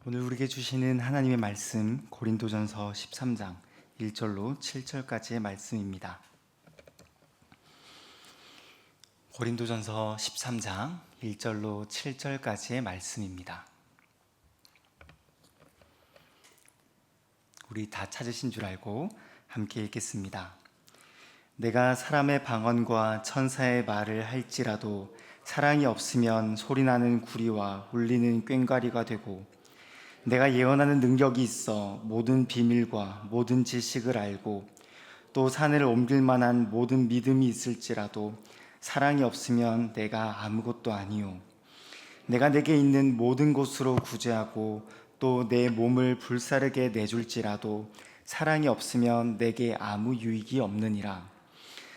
오늘 우리에게 주시는 하나님의 말씀 고린도전서 13장 1절로 7절까지의 말씀입니다. 고린도전서 13장 1절로 7절까지의 말씀입니다. 우리 다 찾으신 줄 알고 함께 읽겠습니다. 내가 사람의 방언과 천사의 말을 할지라도 사랑이 없으면 소리나는 구리와 울리는 꽹과리가 되고, 내가 예언하는 능력이 있어 모든 비밀과 모든 지식을 알고 또 산을 옮길 만한 모든 믿음이 있을지라도 사랑이 없으면 내가 아무것도 아니요. 내가 내게 있는 모든 곳으로 구제하고 또 내 몸을 불사르게 내줄지라도 사랑이 없으면 내게 아무 유익이 없느니라.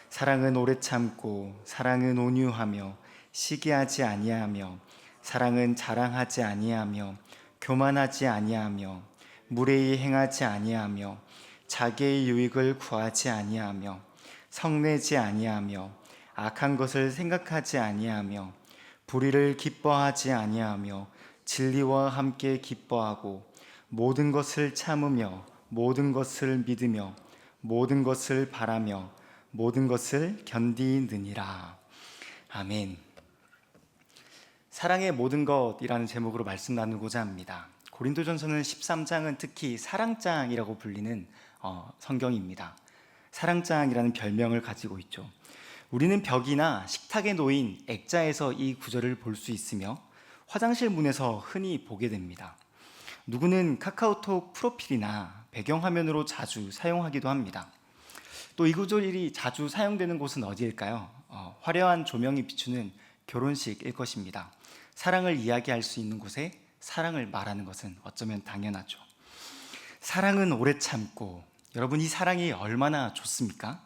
사랑은 오래 참고 사랑은 온유하며 시기하지 아니하며 사랑은 자랑하지 아니하며 교만하지 아니하며 무례히 행하지 아니하며 자기의 유익을 구하지 아니하며 성내지 아니하며 악한 것을 생각하지 아니하며 불의를 기뻐하지 아니하며 진리와 함께 기뻐하고 모든 것을 참으며 모든 것을 믿으며 모든 것을 바라며 모든 것을 견디느니라. 아멘. 사랑의 모든 것이라는 제목으로 말씀 나누고자 합니다. 고린도전서는 13장은 특히 사랑장이라고 불리는 성경입니다. 사랑장이라는 별명을 가지고 있죠. 우리는 벽이나 식탁에 놓인 액자에서 이 구절을 볼 수 있으며 화장실 문에서 흔히 보게 됩니다. 누구는 카카오톡 프로필이나 배경화면으로 자주 사용하기도 합니다. 또 이 구절이 자주 사용되는 곳은 어디일까요? 화려한 조명이 비추는 결혼식일 것입니다. 사랑을 이야기할 수 있는 곳에 사랑을 말하는 것은 어쩌면 당연하죠. 사랑은 오래 참고, 여러분 이 사랑이 얼마나 좋습니까?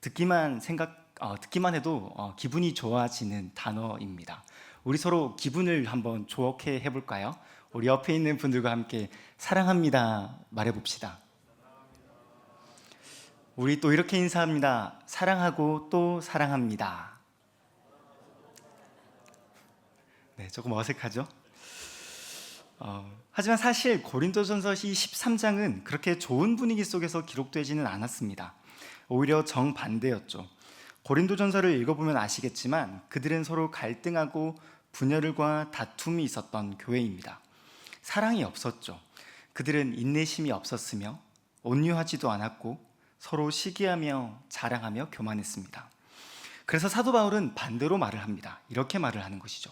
듣기만 해도 기분이 좋아지는 단어입니다. 우리 서로 기분을 한번 좋게 해볼까요? 우리 옆에 있는 분들과 함께 사랑합니다 말해봅시다. 우리 또 이렇게 인사합니다. 사랑하고 또 사랑합니다. 네, 조금 어색하죠? 하지만 사실 고린도전서 13장은 그렇게 좋은 분위기 속에서 기록되지는 않았습니다. 오히려 정반대였죠. 고린도전서를 읽어보면 아시겠지만 그들은 서로 갈등하고 분열과 다툼이 있었던 교회입니다. 사랑이 없었죠. 그들은 인내심이 없었으며 온유하지도 않았고 서로 시기하며 자랑하며 교만했습니다. 그래서 사도 바울은 반대로 말을 합니다. 이렇게 말을 하는 것이죠.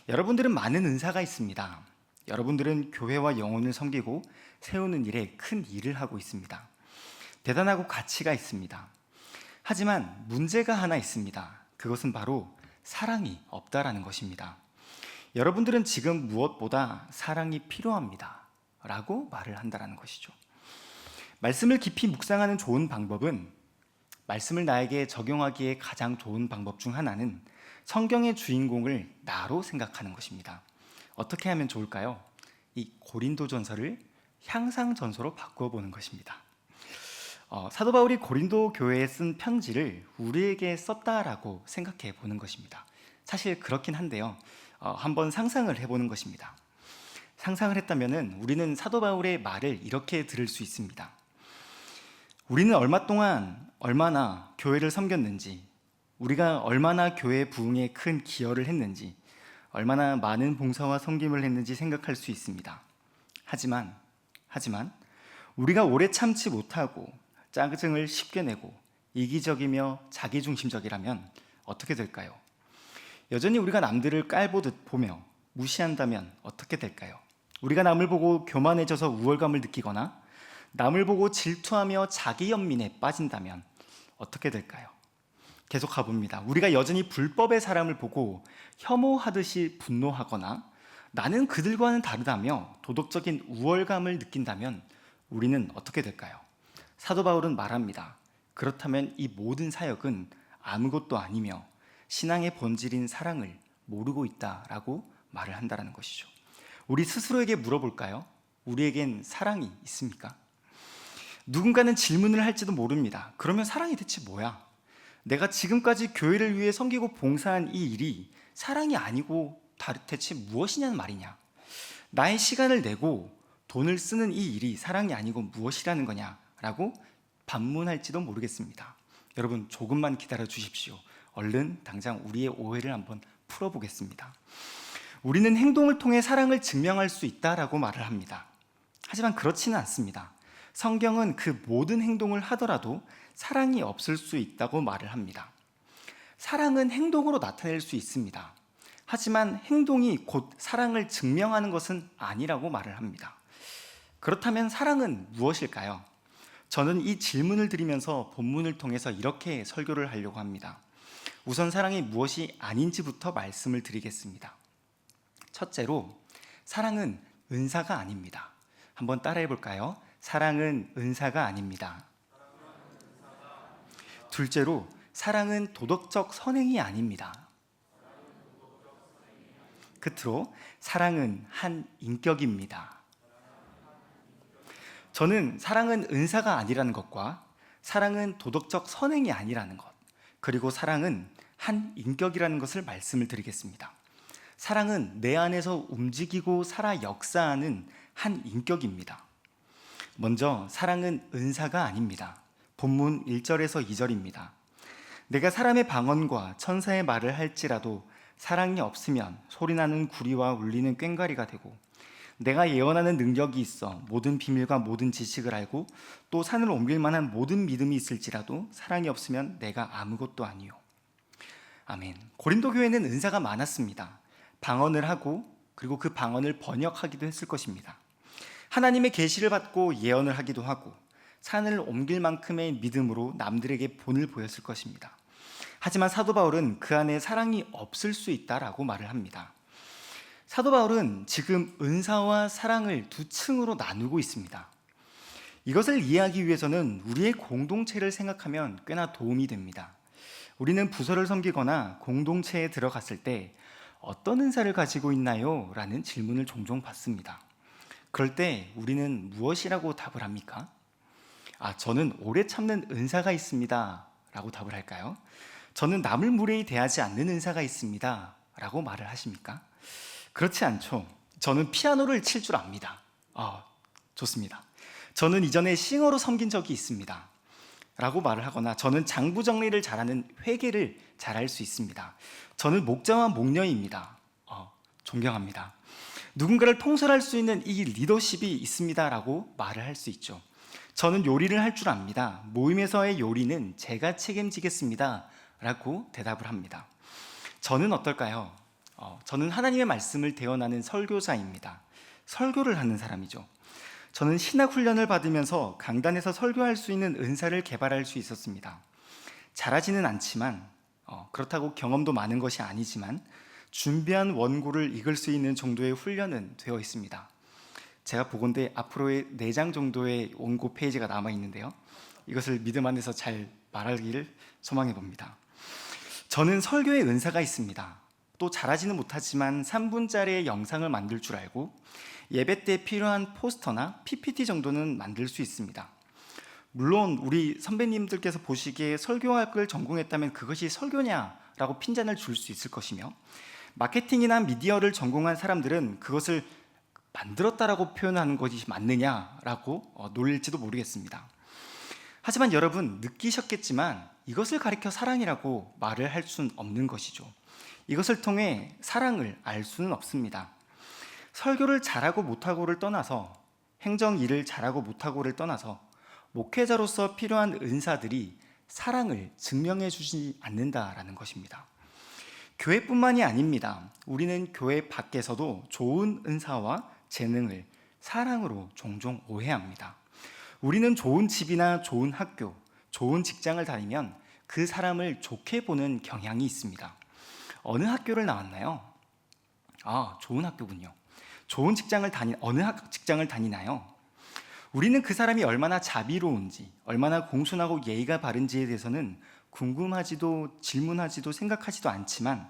여러분들은 많은 은사가 있습니다. 여러분들은 교회와 영혼을 섬기고 세우는 일에 큰 일을 하고 있습니다. 대단하고 가치가 있습니다. 하지만 문제가 하나 있습니다. 그것은 바로 사랑이 없다라는 것입니다. 여러분들은 지금 무엇보다 사랑이 필요합니다 라고 말을 한다는 것이죠. 말씀을 깊이 묵상하는 좋은 방법은, 말씀을 나에게 적용하기에 가장 좋은 방법 중 하나는 성경의 주인공을 나로 생각하는 것입니다. 어떻게 하면 좋을까요? 이 고린도전서를 향상전서로 바꿔보는 것입니다. 사도 바울이 고린도 교회에 쓴 편지를 우리에게 썼다라고 생각해 보는 것입니다. 사실 그렇긴 한데요. 한번 상상을 해보는 것입니다. 상상을 했다면 우리는 사도 바울의 말을 이렇게 들을 수 있습니다. 우리는 얼마나 교회를 섬겼는지, 우리가 얼마나 교회 부흥에 큰 기여를 했는지, 얼마나 많은 봉사와 섬김을 했는지 생각할 수 있습니다. 하지만 우리가 오래 참지 못하고 짜증을 쉽게 내고 이기적이며 자기중심적이라면 어떻게 될까요? 여전히 우리가 남들을 깔보듯 보며 무시한다면 어떻게 될까요? 우리가 남을 보고 교만해져서 우월감을 느끼거나 남을 보고 질투하며 자기 연민에 빠진다면 어떻게 될까요? 계속 가봅니다. 우리가 여전히 불법의 사람을 보고 혐오하듯이 분노하거나 나는 그들과는 다르다며 도덕적인 우월감을 느낀다면 우리는 어떻게 될까요? 사도 바울은 말합니다. 그렇다면 이 모든 사역은 아무것도 아니며 신앙의 본질인 사랑을 모르고 있다라고 말을 한다는 것이죠. 우리 스스로에게 물어볼까요? 우리에겐 사랑이 있습니까? 누군가는 질문을 할지도 모릅니다. 그러면 사랑이 대체 뭐야? 내가 지금까지 교회를 위해 섬기고 봉사한 이 일이 사랑이 아니고 대체 무엇이냐는 말이냐? 나의 시간을 내고 돈을 쓰는 이 일이 사랑이 아니고 무엇이라는 거냐라고 반문할지도 모르겠습니다. 여러분, 조금만 기다려 주십시오. 얼른 당장 우리의 오해를 한번 풀어보겠습니다. 우리는 행동을 통해 사랑을 증명할 수 있다라고 말을 합니다. 하지만 그렇지는 않습니다. 성경은 그 모든 행동을 하더라도 사랑이 없을 수 있다고 말을 합니다. 사랑은 행동으로 나타낼 수 있습니다. 하지만 행동이 곧 사랑을 증명하는 것은 아니라고 말을 합니다. 그렇다면 사랑은 무엇일까요? 저는 이 질문을 드리면서 본문을 통해서 이렇게 설교를 하려고 합니다. 우선 사랑이 무엇이 아닌지부터 말씀을 드리겠습니다. 첫째로, 사랑은 은사가 아닙니다. 한번 따라해 볼까요? 사랑은 은사가 아닙니다. 둘째로, 사랑은 도덕적 선행이 아닙니다. 끝으로, 사랑은 한 인격입니다. 저는 사랑은 은사가 아니라는 것과 사랑은 도덕적 선행이 아니라는 것, 그리고 사랑은 한 인격이라는 것을 말씀을 드리겠습니다. 사랑은 내 안에서 움직이고 살아 역사하는 한 인격입니다. 먼저 사랑은 은사가 아닙니다. 본문 1절에서 2절입니다. 내가 사람의 방언과 천사의 말을 할지라도 사랑이 없으면 소리나는 구리와 울리는 꽹과리가 되고, 내가 예언하는 능력이 있어 모든 비밀과 모든 지식을 알고 또 산을 옮길 만한 모든 믿음이 있을지라도 사랑이 없으면 내가 아무것도 아니요. 아멘. 고린도 교회는 은사가 많았습니다. 방언을 하고 그리고 그 방언을 번역하기도 했을 것입니다. 하나님의 계시를 받고 예언을 하기도 하고 산을 옮길 만큼의 믿음으로 남들에게 본을 보였을 것입니다. 하지만 사도 바울은 그 안에 사랑이 없을 수 있다라고 말을 합니다. 사도 바울은 지금 은사와 사랑을 두 층으로 나누고 있습니다. 이것을 이해하기 위해서는 우리의 공동체를 생각하면 꽤나 도움이 됩니다. 우리는 부서를 섬기거나 공동체에 들어갔을 때 어떤 은사를 가지고 있나요? 라는 질문을 종종 받습니다. 그럴 때 우리는 무엇이라고 답을 합니까? 저는 오래 참는 은사가 있습니다 라고 답을 할까요? 저는 남을 무례히 대하지 않는 은사가 있습니다 라고 말을 하십니까? 그렇지 않죠. 저는 피아노를 칠 줄 압니다. 좋습니다. 저는 이전에 싱어로 섬긴 적이 있습니다 라고 말을 하거나, 저는 장부 정리를 잘하는 회계를 잘할 수 있습니다. 저는 목자와 목녀입니다. 존경합니다. 누군가를 통솔할 수 있는 이 리더십이 있습니다 라고 말을 할 수 있죠. 저는 요리를 할 줄 압니다. 모임에서의 요리는 제가 책임지겠습니다 라고 대답을 합니다. 저는 어떨까요? 저는 하나님의 말씀을 대언하는 설교자입니다. 설교를 하는 사람이죠. 저는 신학 훈련을 받으면서 강단에서 설교할 수 있는 은사를 개발할 수 있었습니다. 잘하지는 않지만, 그렇다고 경험도 많은 것이 아니지만 준비한 원고를 읽을 수 있는 정도의 훈련은 되어 있습니다. 제가 보건대 앞으로의 4장 정도의 원고 페이지가 남아 있는데요, 이것을 믿음 안에서 잘 말하기를 소망해 봅니다. 저는 설교의 은사가 있습니다. 또 잘하지는 못하지만 3분짜리의 영상을 만들 줄 알고 예배 때 필요한 포스터나 PPT 정도는 만들 수 있습니다. 물론 우리 선배님들께서 보시기에 설교학을 전공했다면 그것이 설교냐라고 핀잔을 줄 수 있을 것이며, 마케팅이나 미디어를 전공한 사람들은 그것을 만들었다라고 표현하는 것이 맞느냐라고 놀릴지도 모르겠습니다. 하지만 여러분, 느끼셨겠지만 이것을 가리켜 사랑이라고 말을 할 수는 없는 것이죠. 이것을 통해 사랑을 알 수는 없습니다. 설교를 잘하고 못하고를 떠나서, 행정 일을 잘하고 못하고를 떠나서 목회자로서 필요한 은사들이 사랑을 증명해 주지 않는다라는 것입니다. 교회뿐만이 아닙니다. 우리는 교회 밖에서도 좋은 은사와 재능을 사랑으로 종종 오해합니다. 우리는 좋은 집이나 좋은 학교, 좋은 직장을 다니면 그 사람을 좋게 보는 경향이 있습니다. 어느 학교를 나왔나요? 좋은 학교군요. 좋은 어느 직장을 다니나요? 우리는 그 사람이 얼마나 자비로운지, 얼마나 공손하고 예의가 바른지에 대해서는 궁금하지도 질문하지도 생각하지도 않지만,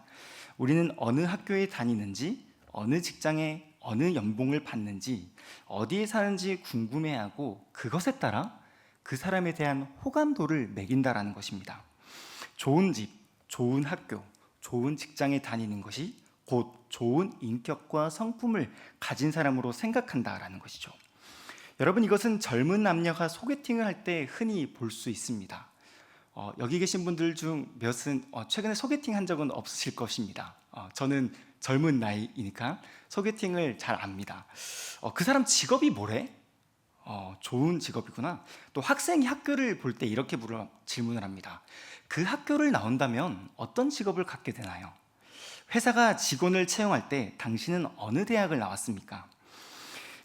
우리는 어느 학교에 다니는지, 어느 직장에 어느 연봉을 받는지, 어디에 사는지 궁금해하고 그것에 따라 그 사람에 대한 호감도를 매긴다라는 것입니다. 좋은 집, 좋은 학교, 좋은 직장에 다니는 것이 곧 좋은 인격과 성품을 가진 사람으로 생각한다라는 것이죠. 여러분, 이것은 젊은 남녀가 소개팅을 할 때 흔히 볼 수 있습니다. 여기 계신 분들 중 몇은 최근에 소개팅 한 적은 없으실 것입니다. 저는 젊은 나이이니까 소개팅을 잘 압니다. 그 사람 직업이 뭐래? 좋은 직업이구나. 또 학생이 학교를 볼 때 이렇게 질문을 합니다. 그 학교를 나온다면 어떤 직업을 갖게 되나요? 회사가 직원을 채용할 때 당신은 어느 대학을 나왔습니까?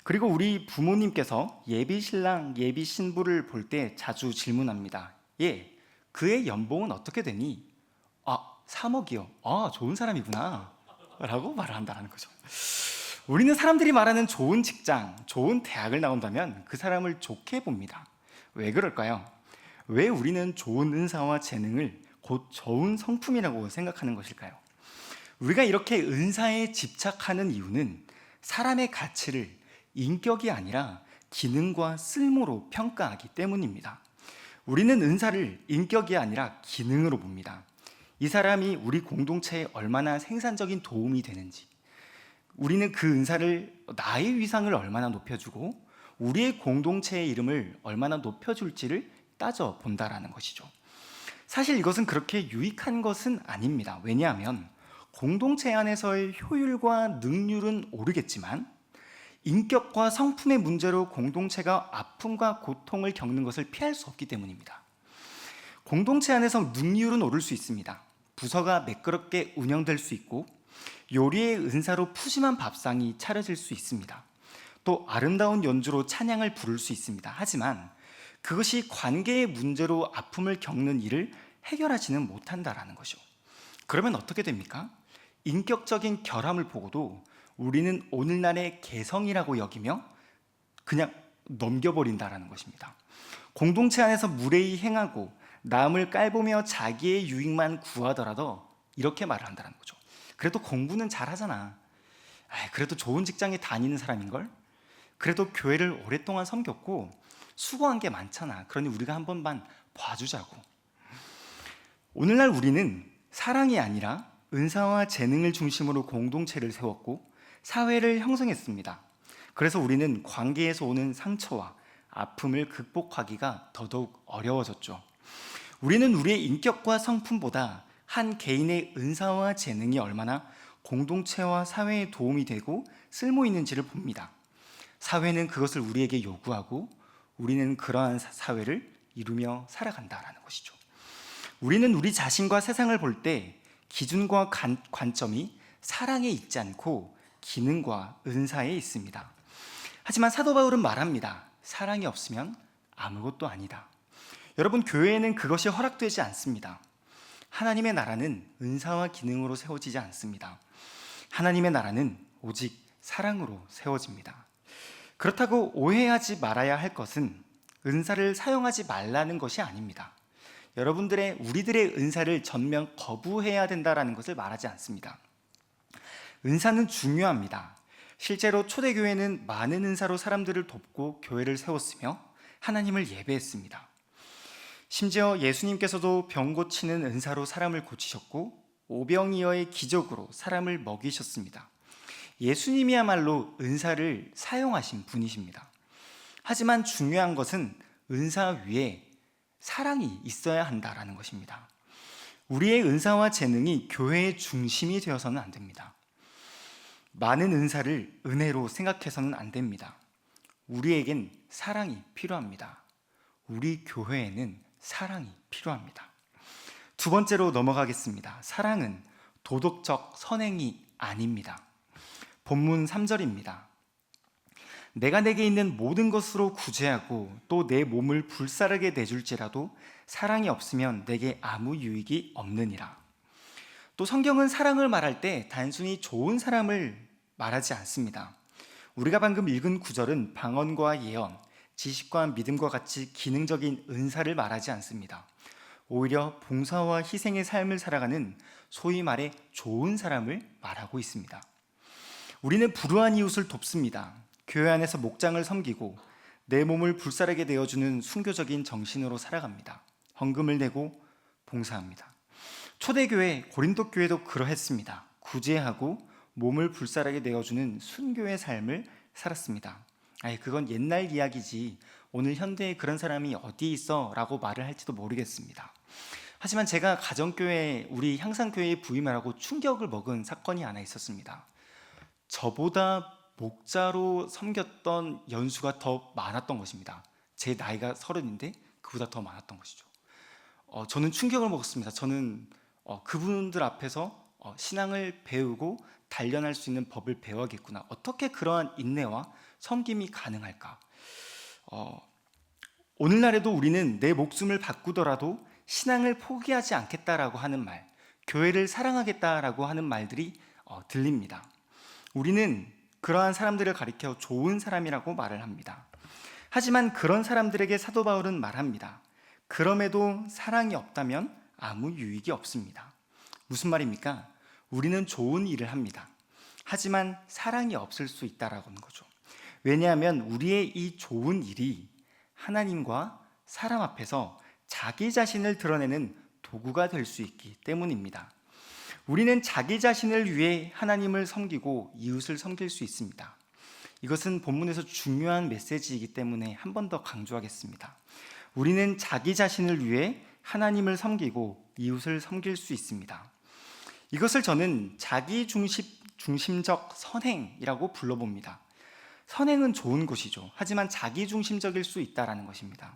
그리고 우리 부모님께서 예비 신랑, 예비 신부를 볼 때 자주 질문합니다. 예, 그의 연봉은 어떻게 되니? 3억이요. 좋은 사람이구나. 라고 말을 한다는 거죠. 우리는 사람들이 말하는 좋은 직장, 좋은 대학을 나온다면 그 사람을 좋게 봅니다. 왜 그럴까요? 왜 우리는 좋은 은사와 재능을 곧 좋은 성품이라고 생각하는 것일까요? 우리가 이렇게 은사에 집착하는 이유는 사람의 가치를 인격이 아니라 기능과 쓸모로 평가하기 때문입니다. 우리는 은사를 인격이 아니라 기능으로 봅니다. 이 사람이 우리 공동체에 얼마나 생산적인 도움이 되는지, 우리는 그 은사를 나의 위상을 얼마나 높여주고 우리의 공동체의 이름을 얼마나 높여줄지를 따져본다라는 것이죠. 사실 이것은 그렇게 유익한 것은 아닙니다. 왜냐하면 공동체 안에서의 효율과 능률은 오르겠지만 인격과 성품의 문제로 공동체가 아픔과 고통을 겪는 것을 피할 수 없기 때문입니다. 공동체 안에서 능률은 오를 수 있습니다. 부서가 매끄럽게 운영될 수 있고 요리의 은사로 푸짐한 밥상이 차려질 수 있습니다. 또 아름다운 연주로 찬양을 부를 수 있습니다. 하지만 그것이 관계의 문제로 아픔을 겪는 일을 해결하지는 못한다라는 것이죠. 그러면 어떻게 됩니까? 인격적인 결함을 보고도 우리는 오늘날의 개성이라고 여기며 그냥 넘겨버린다라는 것입니다. 공동체 안에서 무례히 행하고 남을 깔보며 자기의 유익만 구하더라도 이렇게 말을 한다는 거죠. 그래도 공부는 잘하잖아. 그래도 좋은 직장에 다니는 사람인걸? 그래도 교회를 오랫동안 섬겼고 수고한 게 많잖아. 그러니 우리가 한 번만 봐주자고. 오늘날 우리는 사랑이 아니라 은사와 재능을 중심으로 공동체를 세웠고 사회를 형성했습니다. 그래서 우리는 관계에서 오는 상처와 아픔을 극복하기가 더더욱 어려워졌죠. 우리는 우리의 인격과 성품보다 한 개인의 은사와 재능이 얼마나 공동체와 사회에 도움이 되고 쓸모 있는지를 봅니다. 사회는 그것을 우리에게 요구하고 우리는 그러한 사회를 이루며 살아간다라는 것이죠. 우리는 우리 자신과 세상을 볼 때 기준과 관점이 사랑에 있지 않고 기능과 은사에 있습니다. 하지만 사도 바울은 말합니다. 사랑이 없으면 아무것도 아니다. 여러분, 교회에는 그것이 허락되지 않습니다. 하나님의 나라는 은사와 기능으로 세워지지 않습니다. 하나님의 나라는 오직 사랑으로 세워집니다. 그렇다고 오해하지 말아야 할 것은 은사를 사용하지 말라는 것이 아닙니다. 우리들의 은사를 전면 거부해야 된다는 것을 말하지 않습니다. 은사는 중요합니다. 실제로 초대교회는 많은 은사로 사람들을 돕고 교회를 세웠으며 하나님을 예배했습니다. 심지어 예수님께서도 병 고치는 은사로 사람을 고치셨고 오병이어의 기적으로 사람을 먹이셨습니다. 예수님이야말로 은사를 사용하신 분이십니다. 하지만 중요한 것은 은사 위에 사랑이 있어야 한다라는 것입니다. 우리의 은사와 재능이 교회의 중심이 되어서는 안 됩니다. 많은 은사를 은혜로 생각해서는 안 됩니다. 우리에겐 사랑이 필요합니다. 우리 교회에는 사랑이 필요합니다. 두 번째로 넘어가겠습니다. 사랑은 도덕적 선행이 아닙니다. 본문 3절입니다. 내가 내게 있는 모든 것으로 구제하고 또 내 몸을 불사르게 내줄지라도 사랑이 없으면 내게 아무 유익이 없느니라. 또 성경은 사랑을 말할 때 단순히 좋은 사람을 말하지 않습니다. 우리가 방금 읽은 구절은 방언과 예언, 지식과 믿음과 같이 기능적인 은사를 말하지 않습니다. 오히려 봉사와 희생의 삶을 살아가는 소위 말해 좋은 사람을 말하고 있습니다. 우리는 불우한 이웃을 돕습니다. 교회 안에서 목장을 섬기고 내 몸을 불사르게 내어주는 순교적인 정신으로 살아갑니다. 헌금을 내고 봉사합니다. 초대교회 고린도 교회도 그러했습니다. 구제하고 몸을 불살하게 내어주는 순교의 삶을 살았습니다. 아니, 그건 옛날 이야기지 오늘 현대에 그런 사람이 어디 있어? 라고 말을 할지도 모르겠습니다. 하지만 제가 가정교회, 우리 향상교회에 부임을 하고 충격을 먹은 사건이 하나 있었습니다. 저보다 목자로 섬겼던 연수가 더 많았던 것입니다. 제 나이가 30인데 그보다 더 많았던 것이죠. 저는 충격을 먹었습니다. 저는 그분들 앞에서 신앙을 배우고 단련할 수 있는 법을 배워야겠구나. 어떻게 그러한 인내와 섬김이 가능할까? 오늘날에도 우리는 내 목숨을 바꾸더라도 신앙을 포기하지 않겠다라고 하는 말, 교회를 사랑하겠다라고 하는 말들이 들립니다. 우리는 그러한 사람들을 가리켜 좋은 사람이라고 말을 합니다. 하지만 그런 사람들에게 사도 바울은 말합니다. 그럼에도 사랑이 없다면 아무 유익이 없습니다. 무슨 말입니까? 우리는 좋은 일을 합니다. 하지만 사랑이 없을 수 있다라고 하는 거죠. 왜냐하면 우리의 이 좋은 일이 하나님과 사람 앞에서 자기 자신을 드러내는 도구가 될 수 있기 때문입니다. 우리는 자기 자신을 위해 하나님을 섬기고 이웃을 섬길 수 있습니다. 이것은 본문에서 중요한 메시지이기 때문에 한 번 더 강조하겠습니다. 우리는 자기 자신을 위해 하나님을 섬기고 이웃을 섬길 수 있습니다. 이것을 저는 자기 중심적 선행이라고 불러봅니다. 선행은 좋은 것이죠. 하지만 자기 중심적일 수 있다는 것입니다.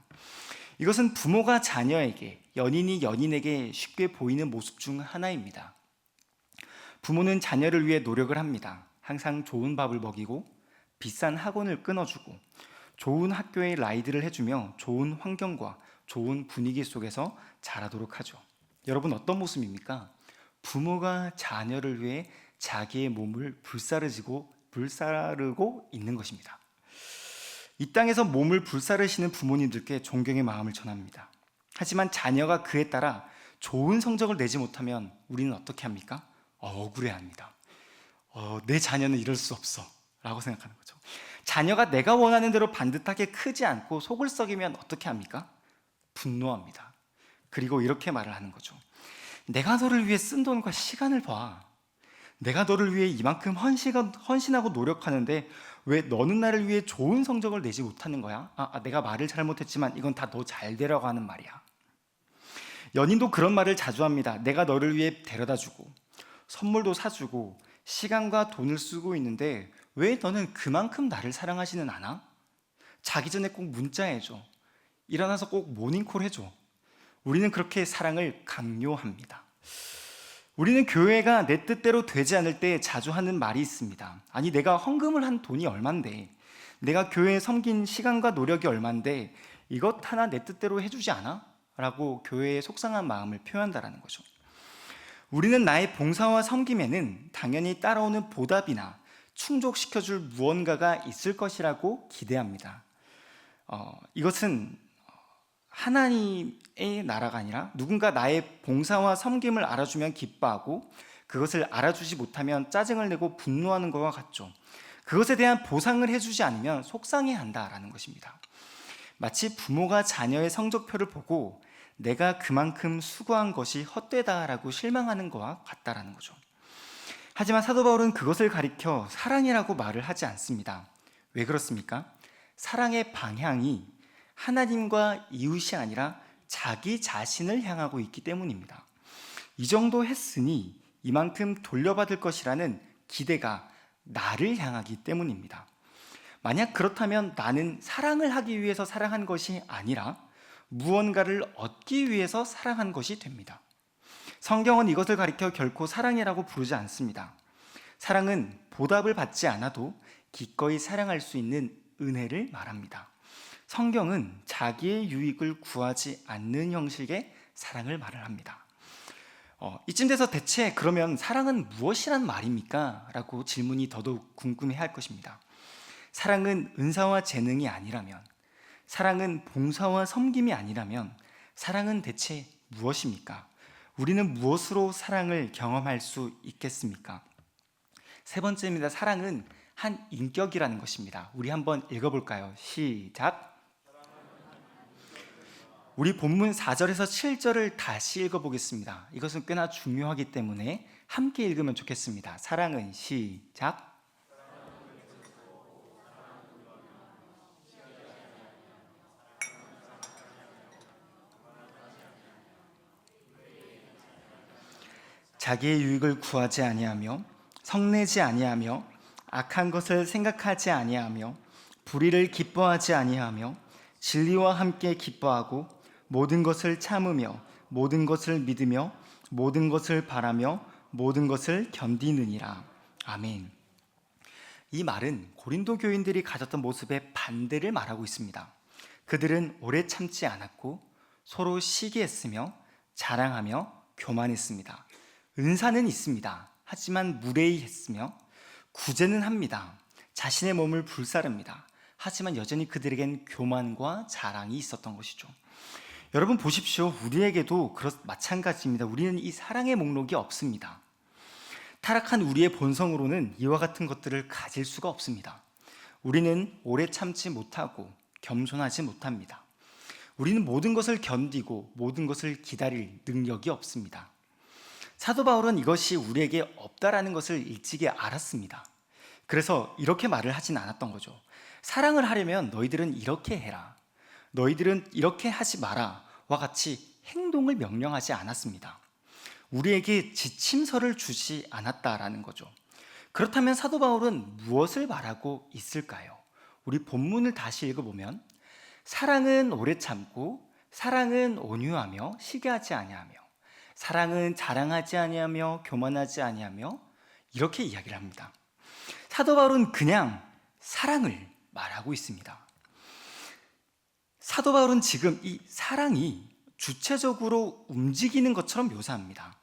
이것은 부모가 자녀에게, 연인이 연인에게 쉽게 보이는 모습 중 하나입니다. 부모는 자녀를 위해 노력을 합니다. 항상 좋은 밥을 먹이고 비싼 학원을 끊어주고 좋은 학교에 라이드를 해주며 좋은 환경과 좋은 분위기 속에서 자라도록 하죠. 여러분, 어떤 모습입니까? 부모가 자녀를 위해 자기의 몸을 불사르고 있는 것입니다. 이 땅에서 몸을 불사르시는 부모님들께 존경의 마음을 전합니다. 하지만 자녀가 그에 따라 좋은 성적을 내지 못하면 우리는 어떻게 합니까? 억울해합니다. 내 자녀는 이럴 수 없어 라고 생각하는 거죠. 자녀가 내가 원하는 대로 반듯하게 크지 않고 속을 썩이면 어떻게 합니까? 분노합니다. 그리고 이렇게 말을 하는 거죠. 내가 너를 위해 쓴 돈과 시간을 봐. 내가 너를 위해 이만큼 헌신하고 노력하는데 왜 너는 나를 위해 좋은 성적을 내지 못하는 거야? 내가 말을 잘못했지만 이건 다 너 잘 되라고 하는 말이야. 연인도 그런 말을 자주 합니다. 내가 너를 위해 데려다주고 선물도 사주고 시간과 돈을 쓰고 있는데 왜 너는 그만큼 나를 사랑하지는 않아? 자기 전에 꼭 문자해줘. 일어나서 꼭 모닝콜 해줘. 우리는 그렇게 사랑을 강요합니다. 우리는 교회가 내 뜻대로 되지 않을 때 자주 하는 말이 있습니다. 아니, 내가 헌금을 한 돈이 얼만데, 내가 교회에 섬긴 시간과 노력이 얼만데 이것 하나 내 뜻대로 해주지 않아? 라고 교회의 속상한 마음을 표현한다는 거죠. 우리는 나의 봉사와 섬김에는 당연히 따라오는 보답이나 충족시켜줄 무언가가 있을 것이라고 기대합니다. 이것은 하나님의 나라가 아니라 누군가 나의 봉사와 섬김을 알아주면 기뻐하고 그것을 알아주지 못하면 짜증을 내고 분노하는 것과 같죠. 그것에 대한 보상을 해주지 않으면 속상해한다라는 것입니다. 마치 부모가 자녀의 성적표를 보고 내가 그만큼 수고한 것이 헛되다라고 실망하는 것과 같다라는 거죠. 하지만 사도 바울은 그것을 가리켜 사랑이라고 말을 하지 않습니다. 왜 그렇습니까? 사랑의 방향이 하나님과 이웃이 아니라 자기 자신을 향하고 있기 때문입니다. 이 정도 했으니 이만큼 돌려받을 것이라는 기대가 나를 향하기 때문입니다. 만약 그렇다면 나는 사랑을 하기 위해서 사랑한 것이 아니라 무언가를 얻기 위해서 사랑한 것이 됩니다. 성경은 이것을 가리켜 결코 사랑이라고 부르지 않습니다. 사랑은 보답을 받지 않아도 기꺼이 사랑할 수 있는 은혜를 말합니다. 성경은 자기의 유익을 구하지 않는 형식의 사랑을 말을 합니다. 이쯤 돼서 대체 그러면 사랑은 무엇이란 말입니까? 라고 질문이 더더욱 궁금해할 것입니다. 사랑은 은사와 재능이 아니라면, 사랑은 봉사와 섬김이 아니라면 사랑은 대체 무엇입니까? 우리는 무엇으로 사랑을 경험할 수 있겠습니까? 세 번째입니다. 사랑은 한 인격이라는 것입니다. 우리 한번 읽어볼까요? 시작! 우리 본문 4절에서 7절을 다시 읽어보겠습니다. 이것은 꽤나 중요하기 때문에 함께 읽으면 좋겠습니다. 사랑은 시작. 자기의 유익을 구하지 아니하며 성내지 아니하며 악한 것을 생각하지 아니하며 불의를 기뻐하지 아니하며 진리와 함께 기뻐하고 모든 것을 참으며 모든 것을 믿으며 모든 것을 바라며 모든 것을 견디느니라. 아멘. 이 말은 고린도 교인들이 가졌던 모습의 반대를 말하고 있습니다. 그들은 오래 참지 않았고 서로 시기했으며 자랑하며 교만했습니다. 은사는 있습니다. 하지만 무례히했으며 구제는 합니다. 자신의 몸을 불사릅니다. 하지만 여전히 그들에겐 교만과 자랑이 있었던 것이죠. 여러분 보십시오. 우리에게도 마찬가지입니다. 우리는 이 사랑의 목록이 없습니다. 타락한 우리의 본성으로는 이와 같은 것들을 가질 수가 없습니다. 우리는 오래 참지 못하고 겸손하지 못합니다. 우리는 모든 것을 견디고 모든 것을 기다릴 능력이 없습니다. 사도 바울은 이것이 우리에게 없다라는 것을 일찍이 알았습니다. 그래서 이렇게 말을 하진 않았던 거죠. 사랑을 하려면 너희들은 이렇게 해라, 너희들은 이렇게 하지 마라 와 같이 행동을 명령하지 않았습니다. 우리에게 지침서를 주지 않았다라는 거죠. 그렇다면 사도 바울은 무엇을 말하고 있을까요? 우리 본문을 다시 읽어보면 사랑은 오래 참고 사랑은 온유하며 시기하지 아니하며 사랑은 자랑하지 아니하며 교만하지 아니하며 이렇게 이야기를 합니다. 사도 바울은 그냥 사랑을 말하고 있습니다. 사도 바울은 지금 이 사랑이 주체적으로 움직이는 것처럼 묘사합니다.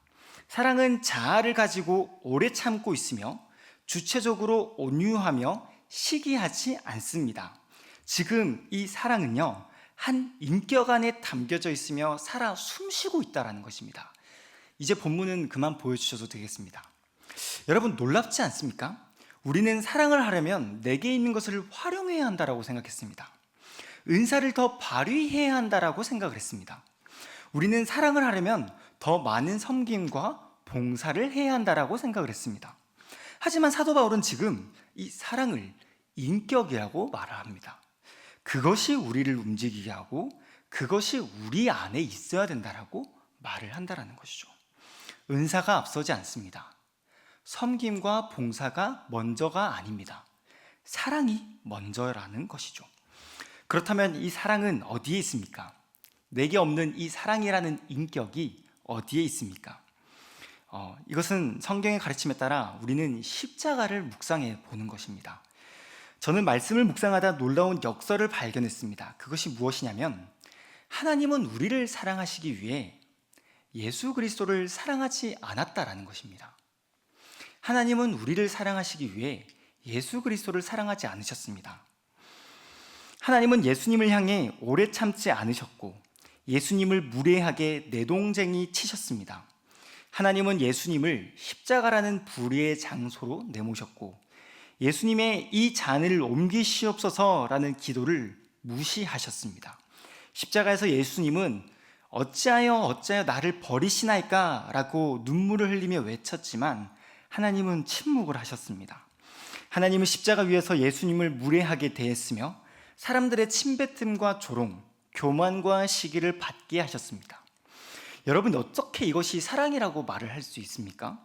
사랑은 자아를 가지고 오래 참고 있으며 주체적으로 온유하며 시기하지 않습니다. 지금 이 사랑은요, 한 인격 안에 담겨져 있으며 살아 숨쉬고 있다는 것입니다. 이제 본문은 그만 보여주셔도 되겠습니다. 여러분 놀랍지 않습니까? 우리는 사랑을 하려면 내게 있는 것을 활용해야 한다고 생각했습니다. 은사를 더 발휘해야 한다고 생각을 했습니다. 우리는 사랑을 하려면 더 많은 섬김과 봉사를 해야 한다고 생각을 했습니다. 하지만 사도 바울은 지금 이 사랑을 인격이라고 말을 합니다. 그것이 우리를 움직이게 하고 그것이 우리 안에 있어야 된다라고 말을 한다는 것이죠. 은사가 앞서지 않습니다. 섬김과 봉사가 먼저가 아닙니다. 사랑이 먼저라는 것이죠. 그렇다면 이 사랑은 어디에 있습니까? 내게 없는 이 사랑이라는 인격이 어디에 있습니까? 이것은 성경의 가르침에 따라 우리는 십자가를 묵상해 보는 것입니다. 저는 말씀을 묵상하다 놀라운 역설을 발견했습니다. 그것이 무엇이냐면 하나님은 우리를 사랑하시기 위해 예수 그리스도를 사랑하지 않았다라는 것입니다. 하나님은 우리를 사랑하시기 위해 예수 그리스도를 사랑하지 않으셨습니다. 하나님은 예수님을 향해 오래 참지 않으셨고 예수님을 무례하게 내동쟁이 치셨습니다. 하나님은 예수님을 십자가라는 불의의 장소로 내모셨고 예수님의 이 잔을 옮기시옵소서라는 기도를 무시하셨습니다. 십자가에서 예수님은 어찌하여 나를 버리시나이까 라고 눈물을 흘리며 외쳤지만 하나님은 침묵을 하셨습니다. 하나님은 십자가 위에서 예수님을 무례하게 대했으며 사람들의 침뱉음과 조롱, 교만과 시기를 받게 하셨습니다. 여러분 어떻게 이것이 사랑이라고 말을 할 수 있습니까?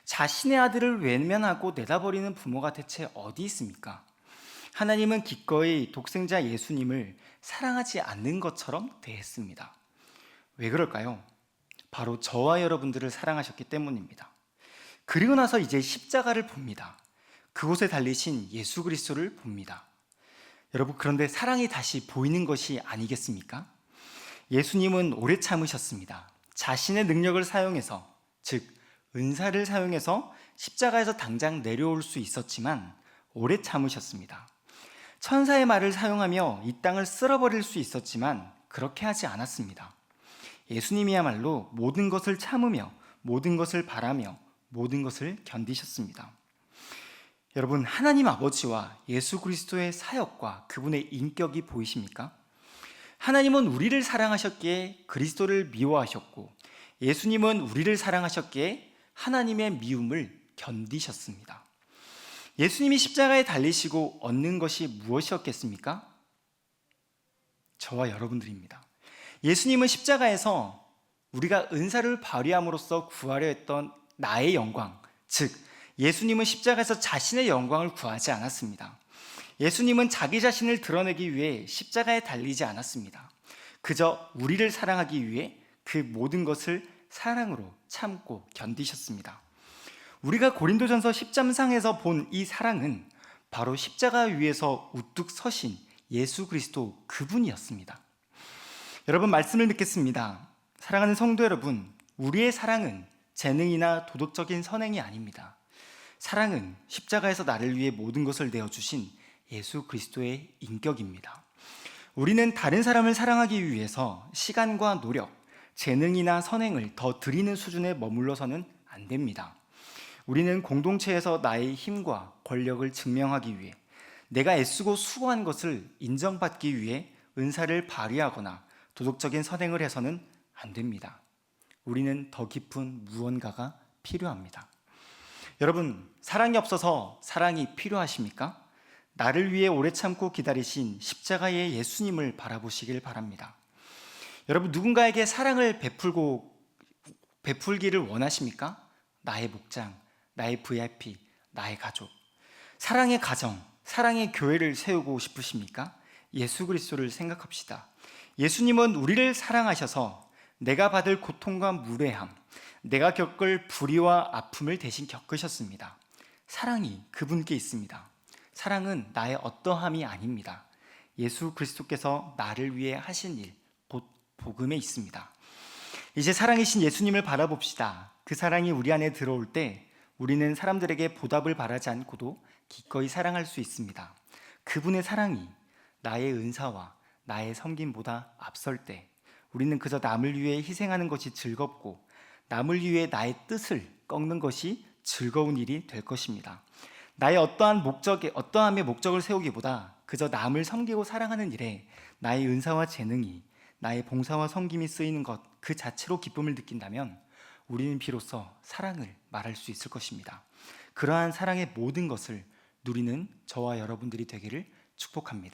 자신의 아들을 외면하고 내다버리는 부모가 대체 어디 있습니까? 하나님은 기꺼이 독생자 예수님을 사랑하지 않는 것처럼 대했습니다. 왜 그럴까요? 바로 저와 여러분들을 사랑하셨기 때문입니다. 그리고 나서 이제 십자가를 봅니다. 그곳에 달리신 예수 그리스도를 봅니다. 여러분 그런데 사랑이 다시 보이는 것이 아니겠습니까? 예수님은 오래 참으셨습니다. 자신의 능력을 사용해서, 즉 은사를 사용해서 십자가에서 당장 내려올 수 있었지만 오래 참으셨습니다. 천사의 말을 사용하며 이 땅을 쓸어버릴 수 있었지만 그렇게 하지 않았습니다. 예수님이야말로 모든 것을 참으며 모든 것을 바라며 모든 것을 견디셨습니다. 여러분 하나님 아버지와 예수 그리스도의 사역과 그분의 인격이 보이십니까? 하나님은 우리를 사랑하셨기에 그리스도를 미워하셨고 예수님은 우리를 사랑하셨기에 하나님의 미움을 견디셨습니다. 예수님이 십자가에 달리시고 얻는 것이 무엇이었겠습니까? 저와 여러분들입니다. 예수님은 십자가에서 우리가 은사를 발휘함으로써 구하려 했던 나의 영광, 즉 예수님은 십자가에서 자신의 영광을 구하지 않았습니다. 예수님은 자기 자신을 드러내기 위해 십자가에 달리지 않았습니다. 그저 우리를 사랑하기 위해 그 모든 것을 사랑으로 참고 견디셨습니다. 우리가 고린도전서 10장상에서 본 이 사랑은 바로 십자가 위에서 우뚝 서신 예수 그리스도 그분이었습니다. 여러분, 말씀을 믿겠습니다. 사랑하는 성도 여러분, 우리의 사랑은 재능이나 도덕적인 선행이 아닙니다. 사랑은 십자가에서 나를 위해 모든 것을 내어주신 예수 그리스도의 인격입니다. 우리는 다른 사람을 사랑하기 위해서 시간과 노력, 재능이나 선행을 더 드리는 수준에 머물러서는 안 됩니다. 우리는 공동체에서 나의 힘과 권력을 증명하기 위해, 내가 애쓰고 수고한 것을 인정받기 위해 은사를 발휘하거나 도덕적인 선행을 해서는 안 됩니다. 우리는 더 깊은 무언가가 필요합니다. 여러분, 사랑이 없어서 사랑이 필요하십니까? 나를 위해 오래 참고 기다리신 십자가의 예수님을 바라보시길 바랍니다. 여러분, 누군가에게 사랑을 베풀기를 원하십니까? 나의 목장, 나의 VIP, 나의 가족, 사랑의 가정, 사랑의 교회를 세우고 싶으십니까? 예수 그리스도를 생각합시다. 예수님은 우리를 사랑하셔서 내가 받을 고통과 무례함, 내가 겪을 불의와 아픔을 대신 겪으셨습니다. 사랑이 그분께 있습니다. 사랑은 나의 어떠함이 아닙니다. 예수 그리스도께서 나를 위해 하신 일, 곧 복음에 있습니다. 이제 사랑이신 예수님을 바라봅시다. 그 사랑이 우리 안에 들어올 때 우리는 사람들에게 보답을 바라지 않고도 기꺼이 사랑할 수 있습니다. 그분의 사랑이 나의 은사와 나의 섬김보다 앞설 때 우리는 그저 남을 위해 희생하는 것이 즐겁고 남을 위해 나의 뜻을 꺾는 것이 즐거운 일이 될 것입니다. 나의 어떠함의 목적을 세우기보다 그저 남을 섬기고 사랑하는 일에 나의 은사와 재능이, 나의 봉사와 섬김이 쓰이는 것 그 자체로 기쁨을 느낀다면 우리는 비로소 사랑을 말할 수 있을 것입니다. 그러한 사랑의 모든 것을 누리는 저와 여러분들이 되기를 축복합니다.